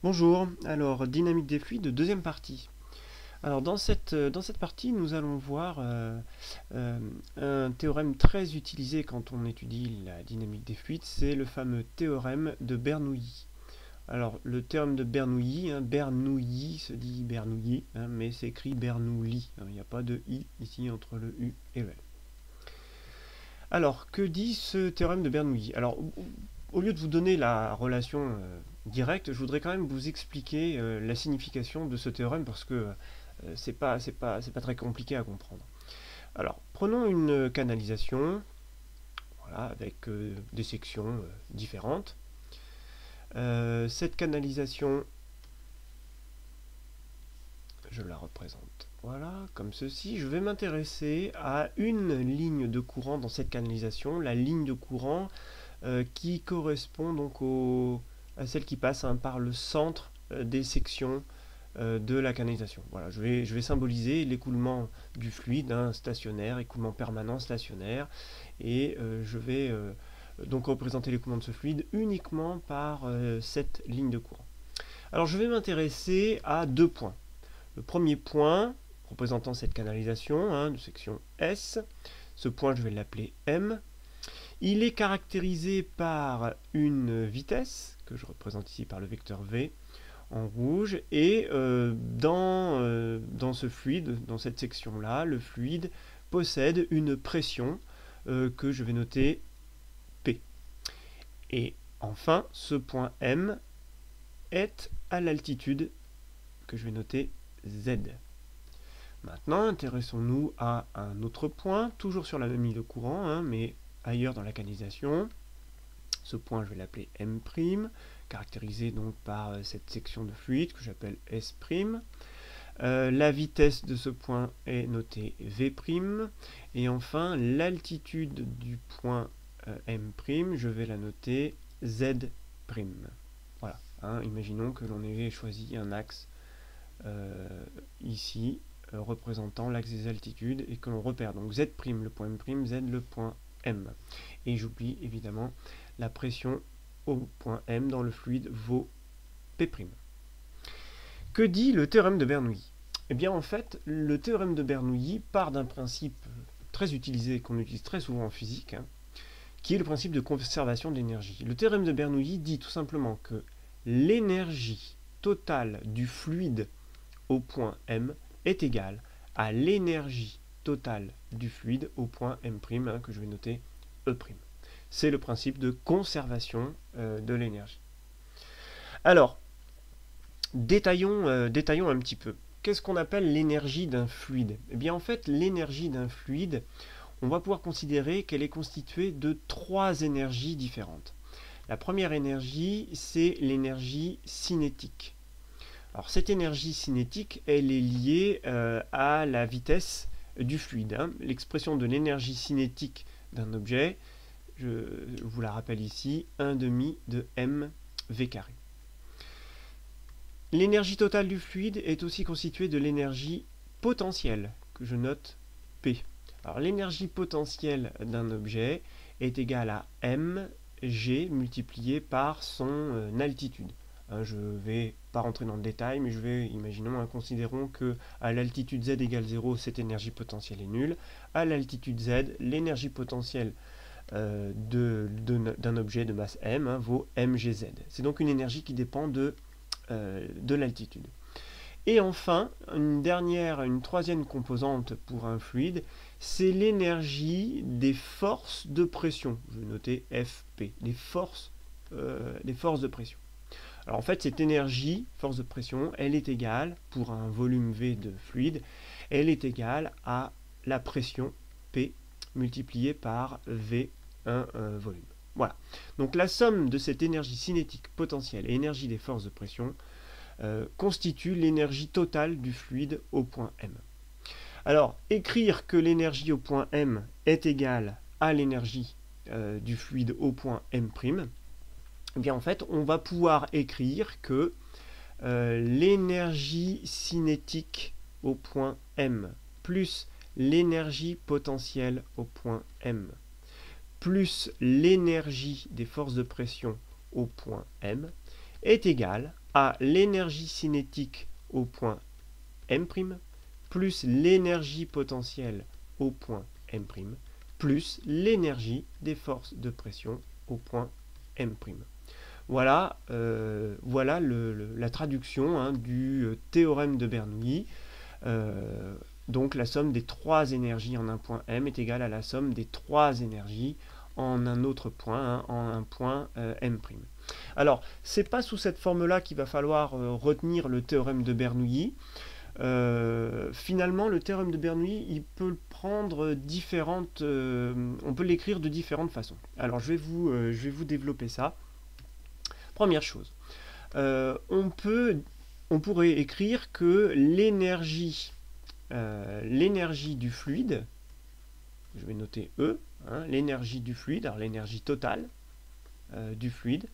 Bonjour, alors dynamique des fluides, deuxième partie. Alors dans cette partie, nous allons voir euh, un théorème très utilisé quand on étudie la dynamique des fluides, c'est le fameux théorème de Bernoulli. Alors le théorème de Bernoulli, Bernoulli se dit Bernoulli, mais c'est écrit Bernoulli, il n'y a pas de i ici entre le u et le l. Alors que dit ce théorème de Bernoulli? Alors au lieu de vous donner la relation directe, je voudrais quand même vous expliquer la signification de ce théorème parce que c'est pas très compliqué à comprendre. Alors, prenons une canalisation, voilà, avec des sections différentes. Cette canalisation, je la représente, voilà, comme ceci. Je vais m'intéresser à une ligne de courant dans cette canalisation, la ligne de courant qui correspond donc à celle qui passe par le centre des sections de la canalisation. Voilà, je vais symboliser l'écoulement du fluide stationnaire, écoulement permanent stationnaire, et je vais donc représenter l'écoulement de ce fluide uniquement par cette ligne de courant. Alors je vais m'intéresser à deux points. Le premier point, représentant cette canalisation de section S, ce point je vais l'appeler M. Il est caractérisé par une vitesse, que je représente ici par le vecteur V, en rouge, et dans ce fluide, dans cette section-là, le fluide possède une pression que je vais noter P. Et enfin, ce point M est à l'altitude que je vais noter Z. Maintenant, intéressons-nous à un autre point, toujours sur la même ligne de courant, mais ailleurs dans la canalisation. Ce point, je vais l'appeler M', caractérisé donc par cette section de fluide que j'appelle S'. La vitesse de ce point est notée V', et enfin l'altitude du point M', je vais la noter Z'. Voilà, imaginons que l'on ait choisi un axe ici représentant l'axe des altitudes et que l'on repère donc Z', le point M', Z le point M. Et j'oublie évidemment la pression au point M dans le fluide vaut P'. Que dit le théorème de Bernoulli? Eh bien en fait, le théorème de Bernoulli part d'un principe très utilisé, qu'on utilise très souvent en physique, qui est le principe de conservation de l'énergie. Le théorème de Bernoulli dit tout simplement que l'énergie totale du fluide au point M est égale à l'énergie totale du fluide au point M', que je vais noter E'. C'est le principe de conservation de l'énergie. Alors, détaillons un petit peu. Qu'est-ce qu'on appelle l'énergie d'un fluide? Eh bien en fait, l'énergie d'un fluide, on va pouvoir considérer qu'elle est constituée de trois énergies différentes. La première énergie, c'est l'énergie cinétique. Alors cette énergie cinétique, elle est liée à la vitesse du fluide. L'expression de l'énergie cinétique d'un objet, je vous la rappelle ici, 1/2 de mv². L'énergie totale du fluide est aussi constituée de l'énergie potentielle, que je note P. Alors l'énergie potentielle d'un objet est égale à mg multiplié par son altitude. Je ne vais pas rentrer dans le détail, mais imaginons, considérons que à l'altitude z égale 0, cette énergie potentielle est nulle. À l'altitude z, l'énergie potentielle d'un objet de masse m vaut mgz. C'est donc une énergie qui dépend de l'altitude. Et enfin, une troisième composante pour un fluide, c'est l'énergie des forces de pression. Je vais noter Fp, les forces de pression. Alors en fait, cette énergie, force de pression, elle est égale, pour un volume V de fluide, elle est égale à la pression P multipliée par V1 volume. Voilà. Donc la somme de cette énergie cinétique potentielle et énergie des forces de pression constitue l'énergie totale du fluide au point M. Alors, écrire que l'énergie au point M est égale à l'énergie du fluide au point M', eh bien en fait, on va pouvoir écrire que l'énergie cinétique au point M plus l'énergie potentielle au point M plus l'énergie des forces de pression au point M est égale à l'énergie cinétique au point M', plus l'énergie potentielle au point M', plus l'énergie des forces de pression au point M'. Voilà, voilà la traduction du théorème de Bernoulli. Donc la somme des trois énergies en un point M est égale à la somme des trois énergies en un autre point, en un point M'. Alors, c'est pas sous cette forme-là qu'il va falloir retenir le théorème de Bernoulli. Finalement, le théorème de Bernoulli, il peut prendre différentes... on peut l'écrire de différentes façons. Alors, je vais vous développer ça. Première chose, on pourrait écrire que l'énergie du fluide, je vais noter E, l'énergie du fluide, alors l'énergie totale du fluide,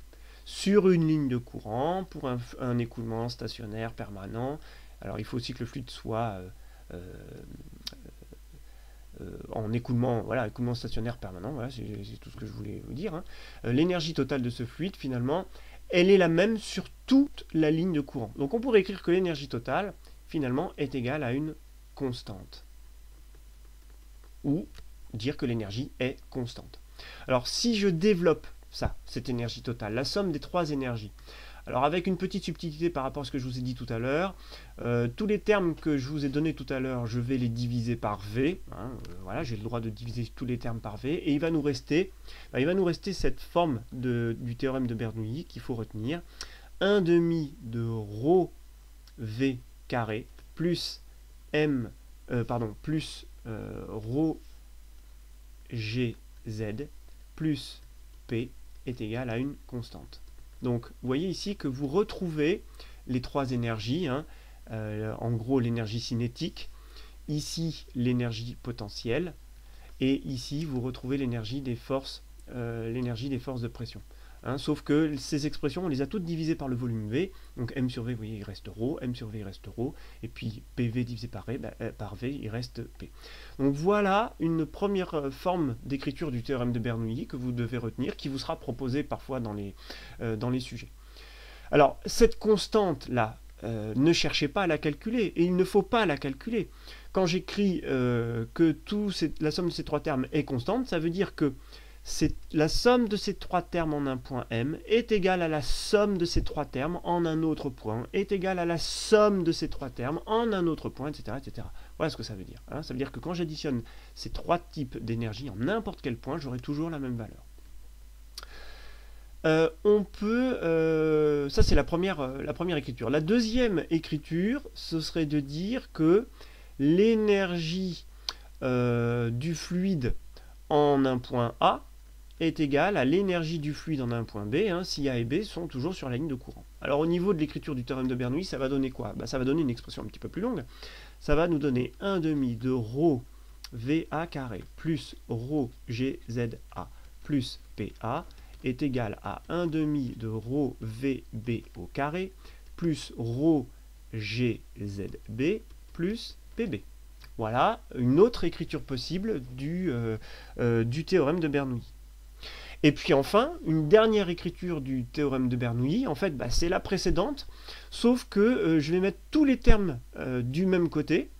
sur une ligne de courant pour un écoulement stationnaire permanent. Alors il faut aussi que le fluide soit en écoulement, voilà, écoulement stationnaire permanent, voilà, c'est tout ce que je voulais vous dire. L'énergie totale de ce fluide, finalement, elle est la même sur toute la ligne de courant. Donc on pourrait écrire que l'énergie totale, finalement, est égale à une constante. Ou dire que l'énergie est constante. Alors si je développe ça, cette énergie totale, la somme des trois énergies, alors avec une petite subtilité par rapport à ce que je vous ai dit tout à l'heure, tous les termes que je vous ai donnés tout à l'heure, je vais les diviser par V. Voilà, j'ai le droit de diviser tous les termes par V. Et il va nous rester, cette forme du théorème de Bernoulli qu'il faut retenir. 1 demi de ρ V carré plus plus ρ GZ plus P est égal à une constante. Donc, vous voyez ici que vous retrouvez les trois énergies, en gros l'énergie cinétique, ici l'énergie potentielle, et ici vous retrouvez l'énergie des forces de pression. Sauf que ces expressions, on les a toutes divisées par le volume V, donc M sur V, vous voyez, il reste ρ, M sur V, il reste ρ, et puis PV divisé par V, il reste P. Donc voilà une première forme d'écriture du théorème de Bernoulli que vous devez retenir, qui vous sera proposée parfois dans les sujets. Alors, cette constante-là, ne cherchez pas à la calculer, et il ne faut pas la calculer. Quand j'écris que la somme de ces trois termes est constante, ça veut dire que la somme de ces trois termes en un point M est égale à la somme de ces trois termes en un autre point, est égale à la somme de ces trois termes en un autre point, etc. etc. Voilà ce que ça veut dire. Ça veut dire que quand j'additionne ces trois types d'énergie en n'importe quel point, j'aurai toujours la même valeur. Ça c'est la première écriture. La deuxième écriture, ce serait de dire que l'énergie du fluide en un point A est égale à l'énergie du fluide en un point B, si A et B sont toujours sur la ligne de courant. Alors au niveau de l'écriture du théorème de Bernoulli, ça va donner quoi? Ça va donner une expression un petit peu plus longue. Ça va nous donner 1 demi de ρ VA carré plus ρ GZA plus PA est égal à 1 demi de ρ VB au carré plus ρ GZB plus PB. Voilà une autre écriture possible du théorème de Bernoulli. Et puis enfin, une dernière écriture du théorème de Bernoulli, en fait, c'est la précédente, sauf que je vais mettre tous les termes du même côté,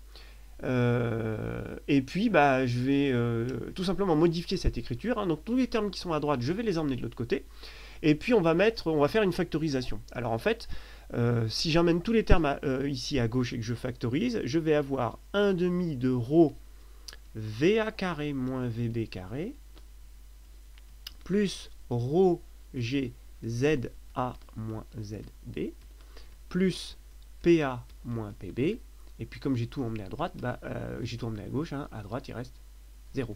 et puis je vais tout simplement modifier cette écriture. Donc tous les termes qui sont à droite, je vais les emmener de l'autre côté, et puis on va faire une factorisation. Alors en fait, si j'emmène tous les termes ici à gauche et que je factorise, je vais avoir 1 demi de ρ VA carré moins VB carré plus ρ GZA moins ZB plus PA moins PB, et puis comme j'ai tout emmené à droite, j'ai tout emmené à gauche, à droite il reste 0.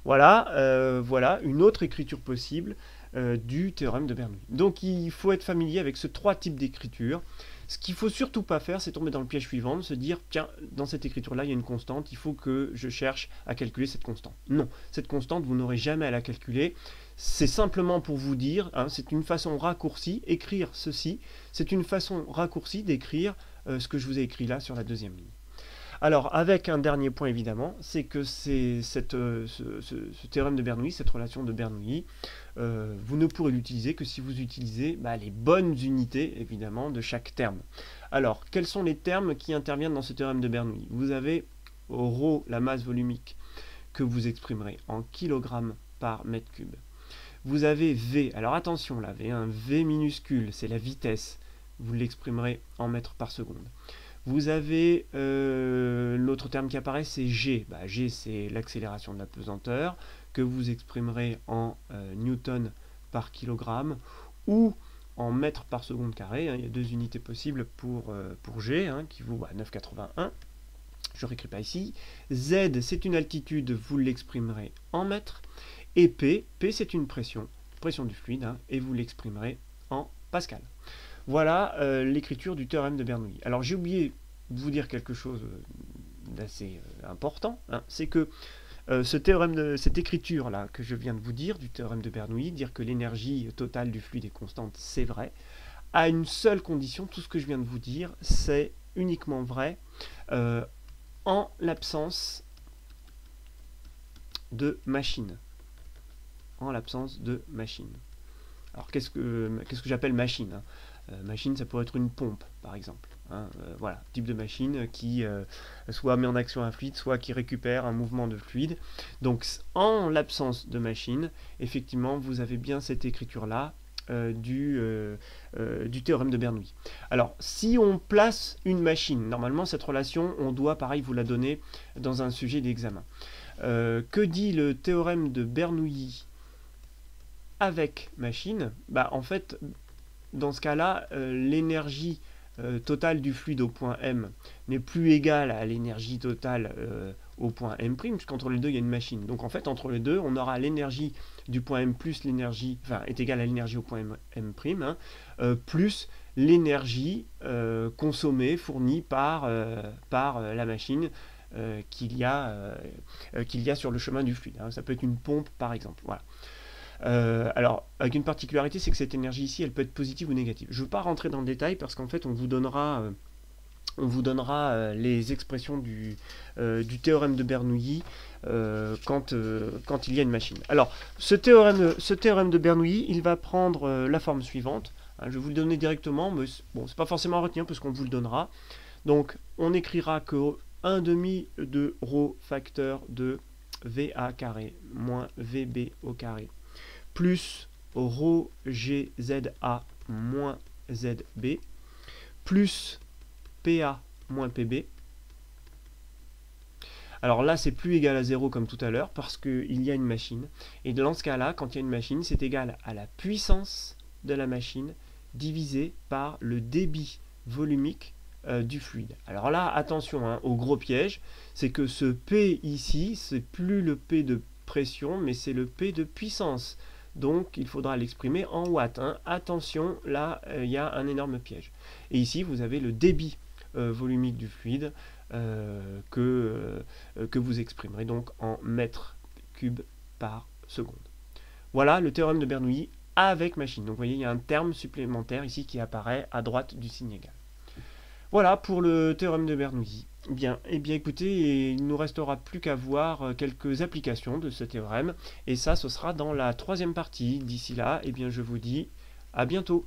Voilà, voilà une autre écriture possible du théorème de Bernoulli. Donc il faut être familier avec ces trois types d'écriture. Ce qu'il ne faut surtout pas faire, c'est tomber dans le piège suivant, de se dire, tiens, dans cette écriture-là, il y a une constante, il faut que je cherche à calculer cette constante. Non, cette constante, vous n'aurez jamais à la calculer. C'est simplement pour vous dire, c'est une façon raccourcie, écrire ceci, c'est une façon raccourcie d'écrire ce que je vous ai écrit là sur la deuxième ligne. Alors, avec un dernier point évidemment, c'est que ce théorème de Bernoulli, cette relation de Bernoulli, vous ne pourrez l'utiliser que si vous utilisez les bonnes unités, évidemment, de chaque terme. Alors, quels sont les termes qui interviennent dans ce théorème de Bernoulli? Vous avez ρ, la masse volumique, que vous exprimerez en kg par mètre cube. Vous avez V, alors attention là, V, un V minuscule, c'est la vitesse, vous l'exprimerez en mètres par seconde. Vous avez l'autre terme qui apparaît, c'est G. G, c'est l'accélération de la pesanteur, que vous exprimerez en newton par kilogramme, ou en mètres par seconde carré. Il y a deux unités possibles pour G, qui vaut 9,81. Je ne réécris pas ici. Z, c'est une altitude, vous l'exprimerez en mètres. Et P c'est une pression du fluide, et vous l'exprimerez en pascal. Voilà l'écriture du théorème de Bernoulli. Alors j'ai oublié de vous dire quelque chose d'assez important, c'est que cette écriture-là que je viens de vous dire, du théorème de Bernoulli, dire que l'énergie totale du fluide est constante, c'est vrai, à une seule condition. Tout ce que je viens de vous dire, c'est uniquement vrai en l'absence de machine. En l'absence de machine. Alors qu'est-ce que j'appelle machine? Machine, ça pourrait être une pompe, par exemple. Voilà, type de machine qui soit met en action un fluide, soit qui récupère un mouvement de fluide. Donc, en l'absence de machine, effectivement, vous avez bien cette écriture-là du théorème de Bernoulli. Alors, si on place une machine, normalement, cette relation, on doit, pareil, vous la donner dans un sujet d'examen. Que dit le théorème de Bernoulli avec machine? En fait, dans ce cas-là, l'énergie totale du fluide au point M n'est plus égale à l'énergie totale au point M', puisqu'entre les deux, il y a une machine. Donc en fait, entre les deux, on aura l'énergie du point M plus l'énergie, est égale à l'énergie au point M', plus l'énergie consommée, fournie par la machine qu'il y a sur le chemin du fluide. Ça peut être une pompe, par exemple. Voilà. Alors, avec une particularité, c'est que cette énergie ici, elle peut être positive ou négative. Je ne veux pas rentrer dans le détail parce qu'en fait, on vous donnera les expressions du théorème de Bernoulli quand il y a une machine. Alors, ce théorème de Bernoulli, il va prendre la forme suivante. Je vais vous le donner directement, mais bon, c'est pas forcément à retenir parce qu'on vous le donnera. Donc, on écrira que 1 demi de ρ facteur de VA carré moins VB au carré plus ρ GZA moins ZB plus PA moins PB. Alors là, c'est plus égal à 0 comme tout à l'heure parce qu'il y a une machine. Et dans ce cas-là, quand il y a une machine, c'est égal à la puissance de la machine divisé par le débit volumique du fluide. Alors là, attention au gros piège, c'est que ce P ici, c'est plus le P de pression, mais c'est le P de puissance. Donc il faudra l'exprimer en watts. Attention, là il y a un énorme piège. Et ici vous avez le débit volumique du fluide que vous exprimerez donc en mètres cubes par seconde. Voilà le théorème de Bernoulli avec machine. Donc vous voyez, il y a un terme supplémentaire ici qui apparaît à droite du signe égal. Voilà pour le théorème de Bernoulli. Bien, écoutez, il ne nous restera plus qu'à voir quelques applications de ce théorème, et ça, ce sera dans la troisième partie. D'ici là, je vous dis à bientôt.